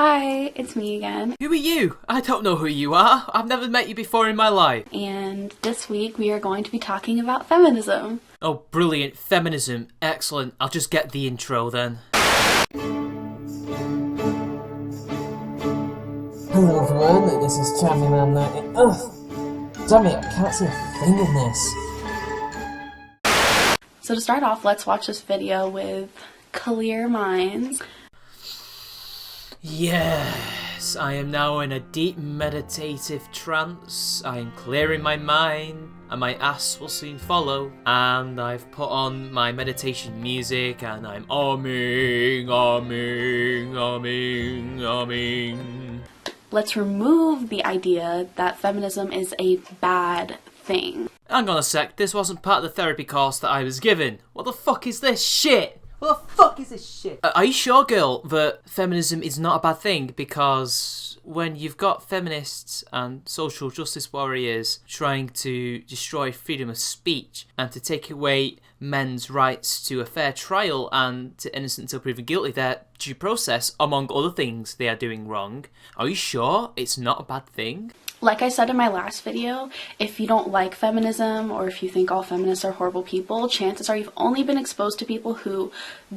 Hi, it's me again. Who are you? I don't know who you are. I've never met you before in my life. And this week we are going to be talking about feminism. Oh, brilliant. Feminism. Excellent. I'll just get the intro then. Hello everyone, this is Champion Man. Ugh! Damn it, I can't see a thing in this. So to start off, let's watch this video with clear minds. Yes, I am now in a deep meditative trance. I am clearing my mind, and my ass will soon follow. And I've put on my meditation music, and I'm umming. Let's remove the idea that feminism is a bad thing. Hang on a sec, this wasn't part of the therapy course that I was given. What the fuck is this shit? What the fuck is this shit? Are you sure, girl, that feminism is not a bad thing? Because when you've got feminists and social justice warriors trying to destroy freedom of speech and to take away men's rights to a fair trial and to innocent until proven guilty, their due process, among other things they are doing wrong, are you sure it's not a bad thing? Like I said in my last video, if you don't like feminism or if you think all feminists are horrible people, chances are you've only been exposed to people who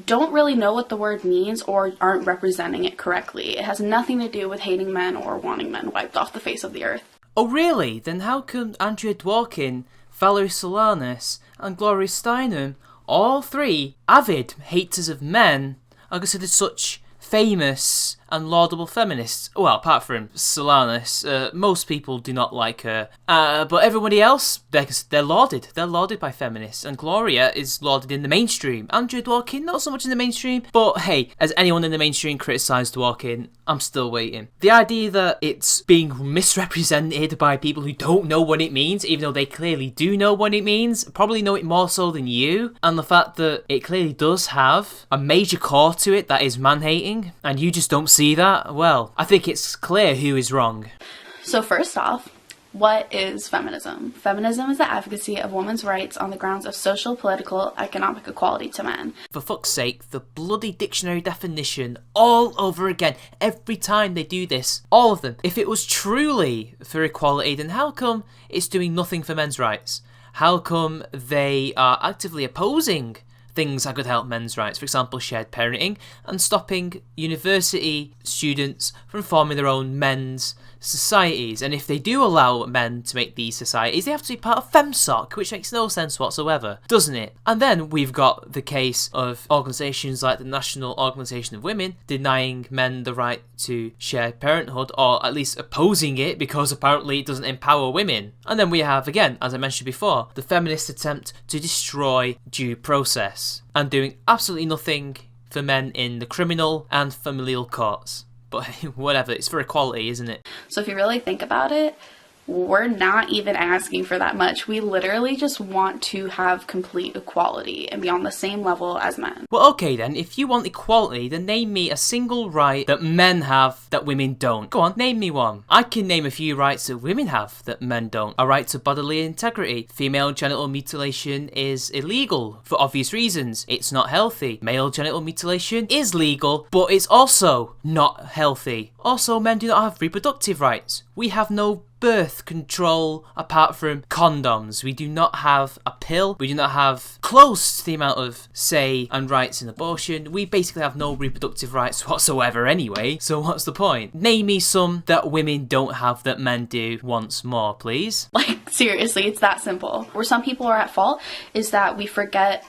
don't really know what the word means or aren't representing it correctly. It has nothing to do with hating men or wanting men wiped off the face of the earth. Oh really? Then how come Andrea Dworkin, Valerie Solanas and Gloria Steinem, all three avid haters of men, are considered such famous and laudable feminists? Well, apart from Solanas, most people do not like her. But everybody else, they're lauded. They're lauded by feminists. And Gloria is lauded in the mainstream. Andrea Dworkin, not so much in the mainstream. But hey, has anyone in the mainstream criticised Dworkin? I'm still waiting. The idea that it's being misrepresented by people who don't know what it means, even though they clearly do know what it means, probably know it more so than you, and the fact that it clearly does have a major core to it that is man-hating, and you just don't see that, well, I think it's clear who is wrong. So first off, what is feminism? Feminism is the advocacy of women's rights on the grounds of social, political, economic equality to men. For fuck's sake, the bloody dictionary definition all over again, every time they do this, all of them. If it was truly for equality, then how come it's doing nothing for men's rights? How come they are actively opposing things that could help men's rights, for example shared parenting, and stopping university students from forming their own men's societies? And if they do allow men to make these societies, they have to be part of FemSoc, which makes no sense whatsoever, doesn't it? And then we've got the case of organisations like the National Organisation of Women denying men the right to shared parenthood, or at least opposing it because apparently it doesn't empower women. And then we have, again, as I mentioned before, the feminist attempt to destroy due process and doing absolutely nothing for men in the criminal and familial courts. But whatever, it's for equality, isn't it? So if you really think about it, we're not even asking for that much. We literally just want to have complete equality and be on the same level as men. Well, okay then, if you want equality, then name me a single right that men have that women don't. Go on, name me one. I can name a few rights that women have that men don't. A right to bodily integrity. Female genital mutilation is illegal for obvious reasons. It's not healthy. Male genital mutilation is legal, but it's also not healthy. Also, men do not have reproductive rights. We have no birth control apart from condoms. We do not have a pill. We do not have close to the amount of say and rights in abortion. We basically have no reproductive rights whatsoever anyway, so what's the point? Name me some that women don't have that men do once more, please. Like, seriously, it's that simple. Where some people are at fault is that we forget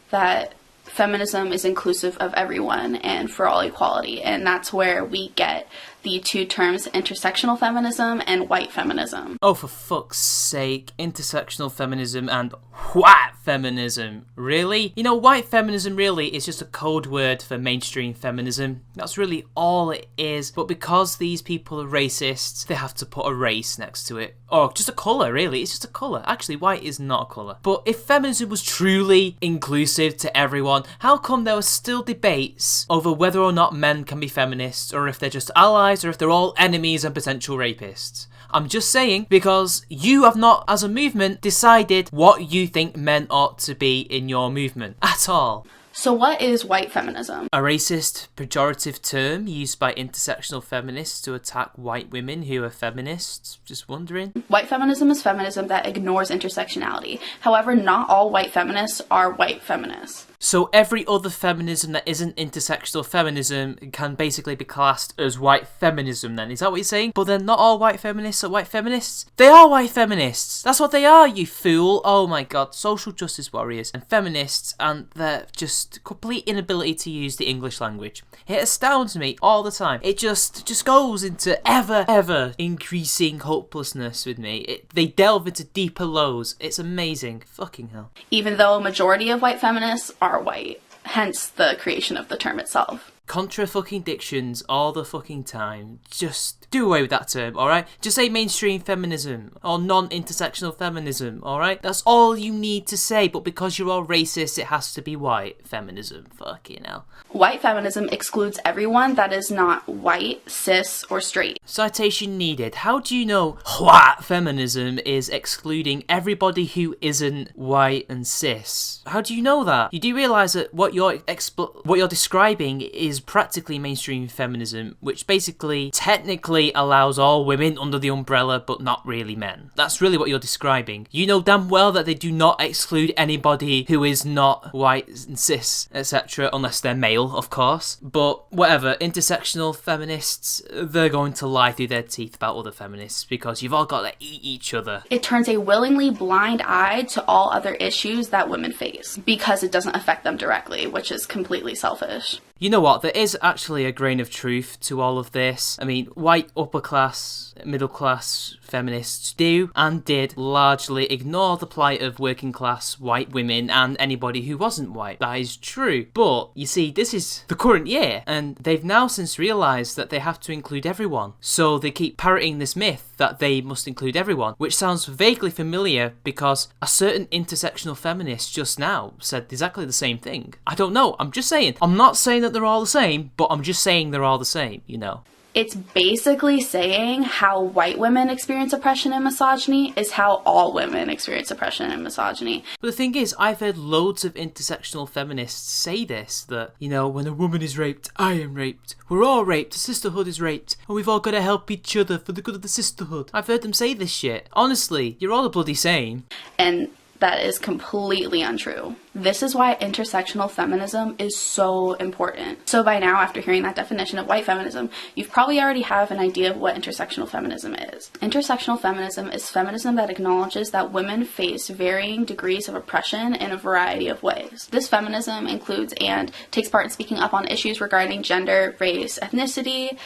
that feminism is inclusive of everyone and for all equality, and that's where we get the two terms intersectional feminism and white feminism. Oh, for fuck's sake, intersectional feminism and white feminism. Really? You know, white feminism really is just a code word for mainstream feminism. That's really all it is. But because these people are racists, they have to put a race next to it. Or just a colour, really. It's just a colour. Actually, white is not a colour. But if feminism was truly inclusive to everyone, how come there were still debates over whether or not men can be feminists, or if they're just allies, or if they're all enemies and potential rapists? I'm just saying, because you have not, as a movement, decided what you think men ought to be in your movement at all. So what is white feminism? A racist, pejorative term used by intersectional feminists to attack white women who are feminists. Just wondering. White feminism is feminism that ignores intersectionality. However, not all white feminists are white feminists. So every other feminism that isn't intersectional feminism can basically be classed as white feminism then, is that what you're saying? But then not all white feminists are white feminists? They are white feminists! That's what they are, you fool! Oh my god, social justice warriors and feminists and their just complete inability to use the English language. It astounds me all the time. It just goes into ever increasing hopelessness with me. They delve into deeper lows. It's amazing. Fucking hell. Even though a majority of white feminists are white, hence the creation of the term itself. Contra fucking dictions all the fucking time. Just do away with that term, alright? Just say mainstream feminism or non-intersectional feminism, alright? That's all you need to say, but because you're all racist, it has to be white feminism. Fucking hell. White feminism excludes everyone that is not white, cis, or straight. Citation needed. How do you know white feminism is excluding everybody who isn't white and cis? How do you know that? You do realise that what you're describing is practically mainstream feminism, which basically technically allows all women under the umbrella but not really men. That's really what you're describing. You know damn well that they do not exclude anybody who is not white and cis, etc., unless they're male, of course. But whatever, intersectional feminists, they're going to lie through their teeth about other feminists because you've all got to eat each other. It turns a willingly blind eye to all other issues that women face because it doesn't affect them directly, which is completely selfish. You know what, there is actually a grain of truth to all of this. I mean, white upper class, middle class feminists do and did largely ignore the plight of working class white women and anybody who wasn't white. That is true. But, you see, this is the current year, and they've now since realised that they have to include everyone. So they keep parroting this myth that they must include everyone, which sounds vaguely familiar because a certain intersectional feminist just now said exactly the same thing. I don't know, I'm just saying. I'm not saying that they're all the same, but I'm just saying they're all the same, you know. It's basically saying how white women experience oppression and misogyny is how all women experience oppression and misogyny. But the thing is, I've heard loads of intersectional feminists say this, that, you know, when a woman is raped, I am raped. We're all raped, the sisterhood is raped, and we've all got to help each other for the good of the sisterhood. I've heard them say this shit. Honestly, you're all the bloody same. And that is completely untrue. This is why intersectional feminism is so important. So by now, after hearing that definition of white feminism, you've probably already have an idea of what intersectional feminism is. Intersectional feminism is feminism that acknowledges that women face varying degrees of oppression in a variety of ways. This feminism includes and takes part in speaking up on issues regarding gender, race, ethnicity,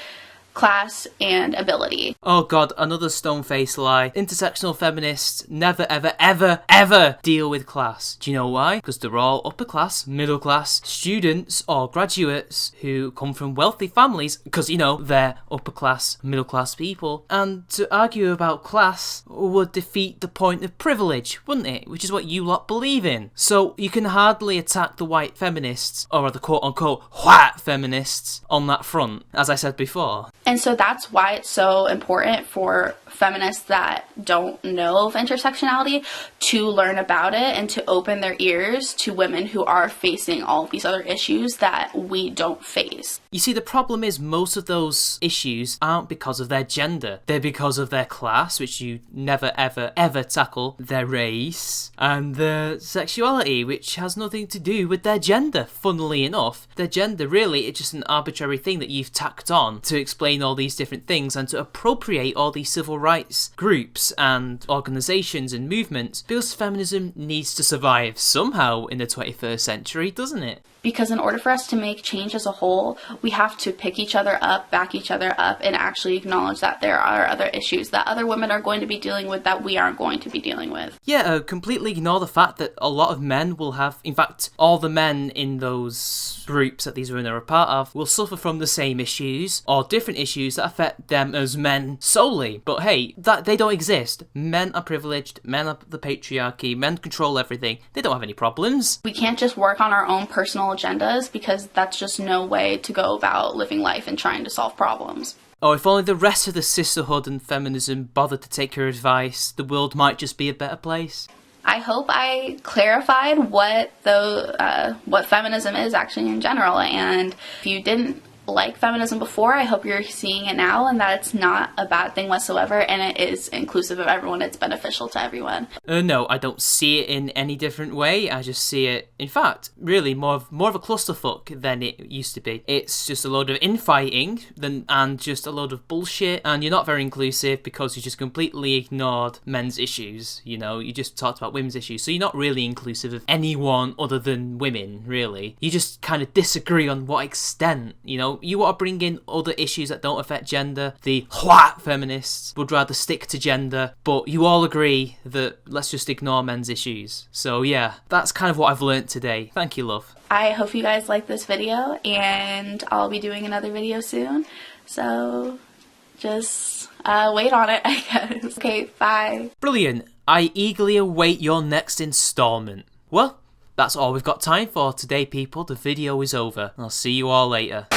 class, and ability. Oh god, another stone-faced lie. Intersectional feminists never ever deal with class. Do you know why? Because they're all upper class, middle class, students or graduates who come from wealthy families, because, you know, they're upper class, middle class people. And to argue about class would defeat the point of privilege, wouldn't it? Which is what you lot believe in. So you can hardly attack the white feminists, or the quote-unquote white feminists, on that front, as I said before. And so that's why it's so important for feminists that don't know of intersectionality to learn about it and to open their ears to women who are facing all of these other issues that we don't face. You see, the problem is most of those issues aren't because of their gender. They're because of their class, which you never ever tackle, their race, and their sexuality, which has nothing to do with their gender, funnily enough. Their gender, really, it's just an arbitrary thing that you've tacked on to explain all these different things and to appropriate all these civil rights groups and organisations and movements, because feminism needs to survive somehow in the 21st century, doesn't it? Because in order for us to make change as a whole, we have to pick each other up, back each other up, and actually acknowledge that there are other issues that other women are going to be dealing with that we aren't going to be dealing with. Yeah, completely ignore the fact that a lot of men will have, in fact, all the men in those groups that these women are a part of will suffer from the same issues or different issues that affect them as men solely. But hey, that they don't exist. Men are privileged, men are the patriarchy, men control everything. They don't have any problems. We can't just work on our own personal agendas because that's just no way to go about living life and trying to solve problems. Oh, if only the rest of the sisterhood and feminism bothered to take your advice, the world might just be a better place. I hope I clarified what feminism is actually in general, and if you didn't like feminism before, I hope you're seeing it now, and that it's not a bad thing whatsoever, and it is inclusive of everyone. It's beneficial to everyone. No, I don't see it in any different way. I just see it, in fact, really more of a clusterfuck than it used to be. It's just a load of infighting and just a load of bullshit, and you're not very inclusive because you just completely ignored men's issues. You know, you just talked about women's issues, so you're not really inclusive of anyone other than women, really. You just kind of disagree on what extent, you know. You want to bring in other issues that don't affect gender. The white feminists would rather stick to gender, but you all agree that let's just ignore men's issues. So yeah, that's kind of what I've learnt today. Thank you, love. I hope you guys like this video, and I'll be doing another video soon. So just wait on it, I guess. Okay, bye. Brilliant. I eagerly await your next installment. Well, that's all we've got time for today, people. The video is over. I'll see you all later.